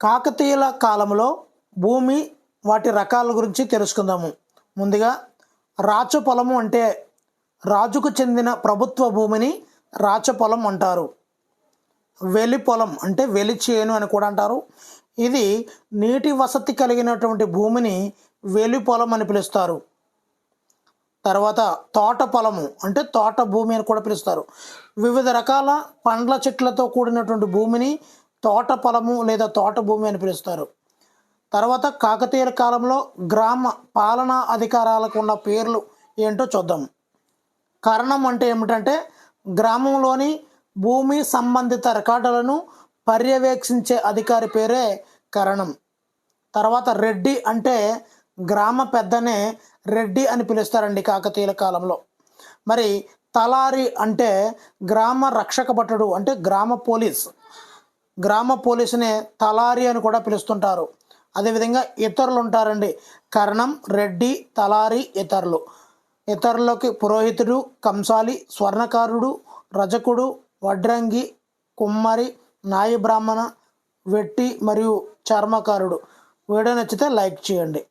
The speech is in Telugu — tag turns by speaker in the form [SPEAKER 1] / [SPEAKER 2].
[SPEAKER 1] కాకతీయుల కాలంలో భూమి వాటి రకాల గురించి తెలుసుకుందాము. ముందుగా రాచపొలము అంటే రాజుకు చెందిన ప్రభుత్వ భూమిని రాచపొలం అంటారు. వెలి పొలం అంటే వెలి చేను అని కూడా అంటారు. ఇది నీటి వసతి కలిగినటువంటి భూమిని వెలి పొలం అని పిలుస్తారు. తర్వాత తోట పొలము అంటే తోట భూమి అని కూడా పిలుస్తారు. వివిధ రకాల పండ్ల చెట్లతో కూడినటువంటి భూమిని తోట పొలము లేదా తోట భూమి అని పిలుస్తారు. తర్వాత కాకతీయుల కాలంలో గ్రామ పాలనా అధికారాలకు ఉన్న పేర్లు ఏంటో చూద్దాం. కరణం అంటే ఏమిటంటే గ్రామంలోని భూమి సంబంధిత రికార్డులను పర్యవేక్షించే అధికారి పేరే కరణం. తర్వాత రెడ్డి అంటే గ్రామ పెద్దనే రెడ్డి అని పిలుస్తారండి కాకతీయుల కాలంలో. మరి తలారి అంటే గ్రామ రక్షక భటుడు అంటే గ్రామ పోలీసునే తలారి అని కూడా పిలుస్తుంటారు. అదేవిధంగా ఇతరులు ఉంటారండి. కరణం, రెడ్డి, తలారి, ఇతరులకి పురోహితుడు, కంసాలి, స్వర్ణకారుడు, రజకుడు, వడ్రంగి, కుమ్మరి, నాయి బ్రాహ్మణ, వెట్టి మరియు చర్మకారుడు. వీడియో నచ్చితే లైక్ చేయండి.